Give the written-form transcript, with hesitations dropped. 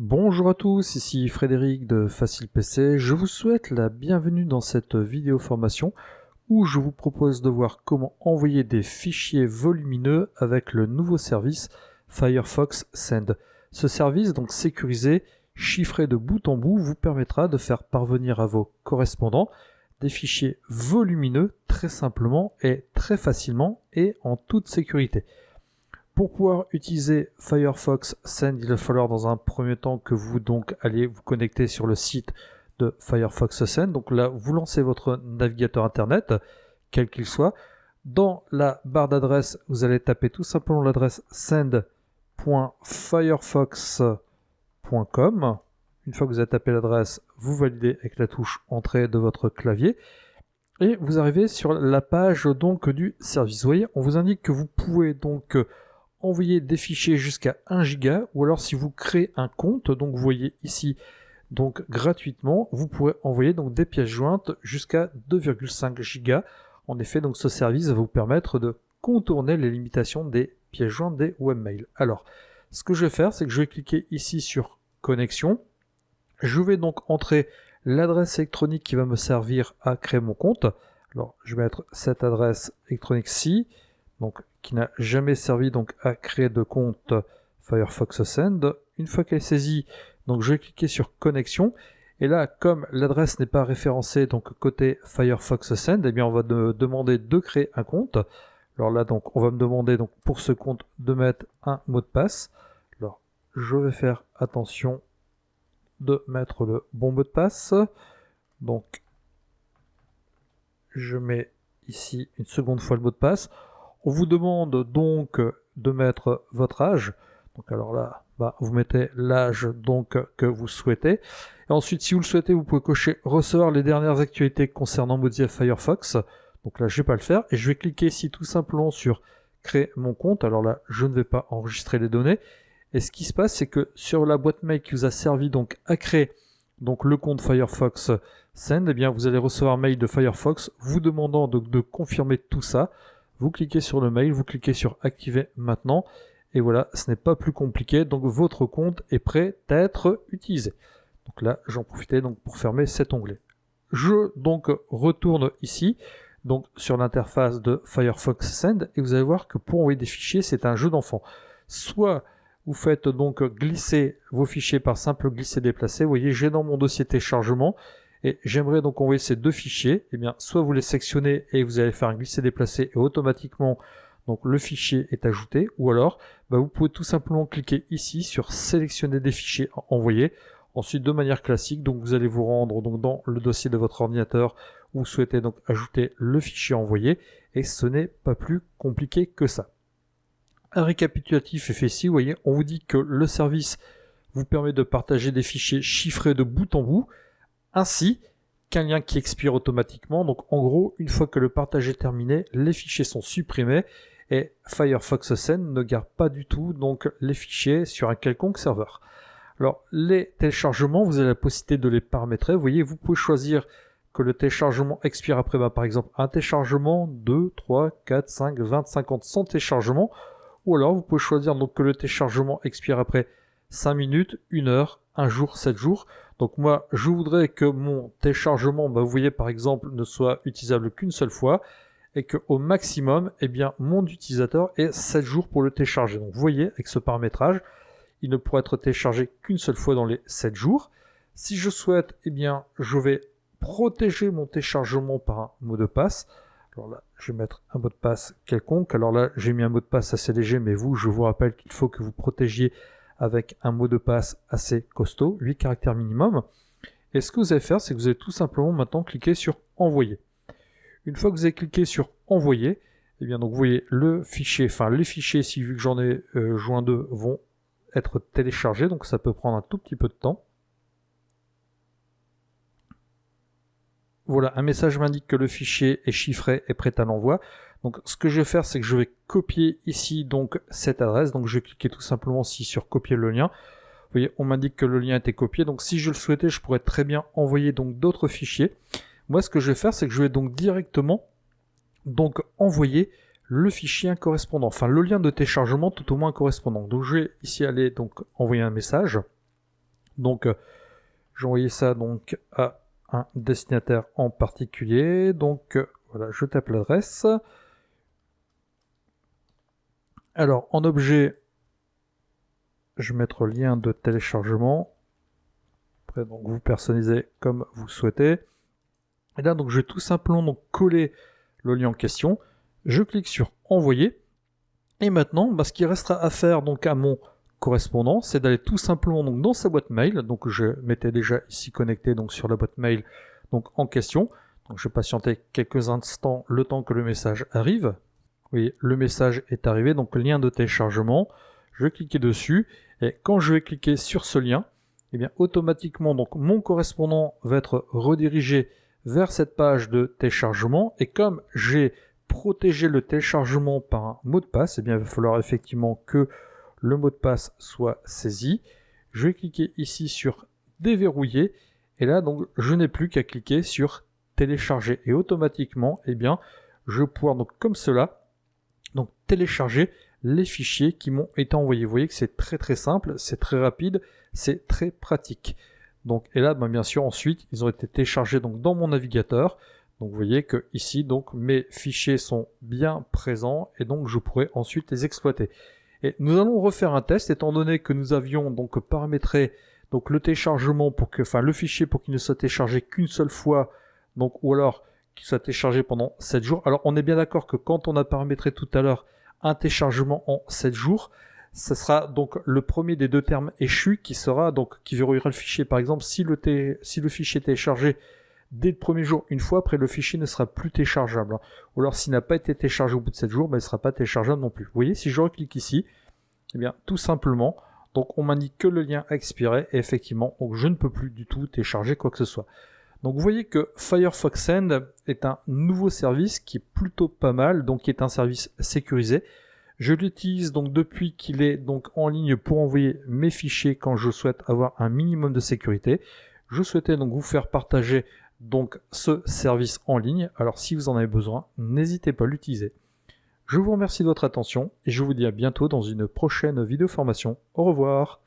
Bonjour à tous, ici Frédéric de Facile PC. Je vous souhaite la bienvenue dans cette vidéo formation où je vous propose de voir comment envoyer des fichiers volumineux avec le nouveau service Firefox Send. Ce service, donc sécurisé, chiffré de bout en bout, vous permettra de faire parvenir à vos correspondants des fichiers volumineux très simplement et très facilement et en toute sécurité. Pour pouvoir utiliser Firefox Send, il va falloir dans un premier temps que vous allez vous connecter sur le site de Firefox Send. Donc là, vous lancez votre navigateur internet, quel qu'il soit. Dans la barre d'adresse, vous allez taper tout simplement l'adresse send.firefox.com. Une fois que vous avez tapé l'adresse, vous validez avec la touche Entrée de votre clavier. Et vous arrivez sur la page du service. Vous voyez, on vous indique que vous pouvez envoyer des fichiers jusqu'à 1 giga, ou alors si vous créez un compte, donc vous voyez ici, gratuitement, vous pourrez envoyer des pièces jointes jusqu'à 2,5 giga. En effet, ce service va vous permettre de contourner les limitations des pièces jointes des webmails. Alors, ce que je vais faire, c'est que je vais cliquer ici sur connexion. Je vais entrer l'adresse électronique qui va me servir à créer mon compte. Alors, je vais mettre cette adresse électronique-ci, qui n'a jamais servi à créer de compte Firefox Send. Une fois qu'elle est saisie, je vais cliquer sur connexion. Et là, comme l'adresse n'est pas référencée côté Firefox Send, on va me demander de créer un compte. Alors là, on va me demander pour ce compte de mettre un mot de passe. Alors, je vais faire attention de mettre le bon mot de passe. Je mets ici une seconde fois le mot de passe. On vous demande de mettre votre âge. Alors là, vous mettez l'âge que vous souhaitez. Et ensuite, si vous le souhaitez, vous pouvez cocher recevoir les dernières actualités concernant Mozilla Firefox. Donc là, je ne vais pas le faire. Et je vais cliquer ici tout simplement sur créer mon compte. Alors là, je ne vais pas enregistrer les données. Et ce qui se passe, c'est que sur la boîte mail qui vous a servi à créer le compte Firefox Send, vous allez recevoir un mail de Firefox vous demandant de confirmer tout ça. Vous cliquez sur le mail, vous cliquez sur activer maintenant, et voilà, ce n'est pas plus compliqué, votre compte est prêt à être utilisé. Donc là, j'en profitais pour fermer cet onglet. Je retourne ici, sur l'interface de Firefox Send, et vous allez voir que pour envoyer des fichiers, c'est un jeu d'enfant. Soit vous faites glisser vos fichiers par simple glisser-déplacer, vous voyez, j'ai dans mon dossier téléchargement, et j'aimerais envoyer ces deux fichiers, soit vous les sectionnez et vous allez faire un glisser-déplacer et automatiquement le fichier est ajouté, ou alors vous pouvez tout simplement cliquer ici sur sélectionner des fichiers à envoyer. Ensuite, de manière classique, vous allez vous rendre dans le dossier de votre ordinateur où vous souhaitez ajouter le fichier envoyé, et ce n'est pas plus compliqué que ça. Un récapitulatif est fait ici, vous voyez, on vous dit que le service vous permet de partager des fichiers chiffrés de bout en bout, ainsi qu'un lien qui expire automatiquement. En gros, une fois que le partage est terminé, les fichiers sont supprimés et Firefox Send ne garde pas du tout les fichiers sur un quelconque serveur. Alors, les téléchargements, vous avez la possibilité de les paramétrer. Vous voyez, vous pouvez choisir que le téléchargement expire après, par exemple, un téléchargement, 2, 3, 4, 5, 20, 50, 100 téléchargements. Ou alors, vous pouvez choisir que le téléchargement expire après 5 minutes, 1 heure, 1 jour, 7 jours. Moi, je voudrais que mon téléchargement, vous voyez par exemple, ne soit utilisable qu'une seule fois, et qu'au maximum, mon utilisateur ait 7 jours pour le télécharger. Donc vous voyez, avec ce paramétrage, il ne pourra être téléchargé qu'une seule fois dans les 7 jours. Si je souhaite, je vais protéger mon téléchargement par un mot de passe. Alors là, je vais mettre un mot de passe quelconque. Alors là, j'ai mis un mot de passe assez léger, mais je vous rappelle qu'il faut que vous protégiez avec un mot de passe assez costaud, 8 caractères minimum. Et ce que vous allez faire, c'est que vous allez tout simplement maintenant cliquer sur envoyer. Une fois que vous avez cliqué sur envoyer, vous voyez le fichier, les fichiers, si vu que j'en ai joint 2, vont être téléchargés, donc ça peut prendre un tout petit peu de temps. Voilà, un message m'indique que le fichier est chiffré et prêt à l'envoi. Donc ce que je vais faire, c'est que je vais copier ici cette adresse. Donc je vais cliquer tout simplement ici sur copier le lien. Vous voyez, on m'indique que le lien a été copié. Donc si je le souhaitais, je pourrais très bien envoyer d'autres fichiers. Moi, ce que je vais faire, c'est que je vais directement envoyer le fichier correspondant, le lien de téléchargement tout au moins correspondant. Donc je vais ici aller envoyer un message. Donc j'ai envoyé ça donc à un destinataire en particulier. Donc voilà, je tape l'adresse. Alors en objet, je vais mettre lien de téléchargement. Après, donc vous personnalisez comme vous souhaitez. Et là, donc je vais tout simplement donc coller le lien en question. Je clique sur envoyer. Et maintenant, ce qui restera à faire donc à mon correspondant, c'est d'aller tout simplement donc dans sa boîte mail. Donc je m'étais déjà ici connecté donc sur la boîte mail donc en question. Donc je vais patienter quelques instants le temps que le message arrive. Oui, le message est arrivé, donc lien de téléchargement. Je vais cliquer dessus et quand je vais cliquer sur ce lien, eh bien automatiquement donc mon correspondant va être redirigé vers cette page de téléchargement et comme j'ai protégé le téléchargement par un mot de passe, eh bien il va falloir effectivement que le mot de passe soit saisi. Je vais cliquer ici sur déverrouiller et là donc je n'ai plus qu'à cliquer sur télécharger et automatiquement eh bien je vais pouvoir donc comme cela donc télécharger les fichiers qui m'ont été envoyés. Vous voyez que c'est très très simple, c'est très rapide, c'est très pratique. Donc et là bien sûr ensuite ils ont été téléchargés donc dans mon navigateur. Donc vous voyez que ici donc mes fichiers sont bien présents et donc je pourrai ensuite les exploiter. Et nous allons refaire un test étant donné que nous avions donc paramétré donc le téléchargement pour que le fichier pour qu'il ne soit téléchargé qu'une seule fois, donc ou alors qu'il soit téléchargé pendant 7 jours. Alors on est bien d'accord que quand on a paramétré tout à l'heure un téléchargement en 7 jours, ce sera donc le premier des deux termes échus qui verrouillera le fichier. Par exemple, si le fichier est téléchargé dès le premier jour, une fois, après le fichier ne sera plus téléchargeable. Ou alors s'il n'a pas été téléchargé au bout de 7 jours, il ne sera pas téléchargeable non plus. Vous voyez, si je reclique ici, eh bien tout simplement, donc on m'indique que le lien a expiré et effectivement, donc je ne peux plus du tout télécharger quoi que ce soit. Donc vous voyez que Firefox Send est un nouveau service qui est plutôt pas mal, donc qui est un service sécurisé. Je l'utilise donc depuis qu'il est donc en ligne pour envoyer mes fichiers quand je souhaite avoir un minimum de sécurité. Je souhaitais donc vous faire partager donc ce service en ligne. Alors si vous en avez besoin, n'hésitez pas à l'utiliser. Je vous remercie de votre attention et je vous dis à bientôt dans une prochaine vidéo formation. Au revoir.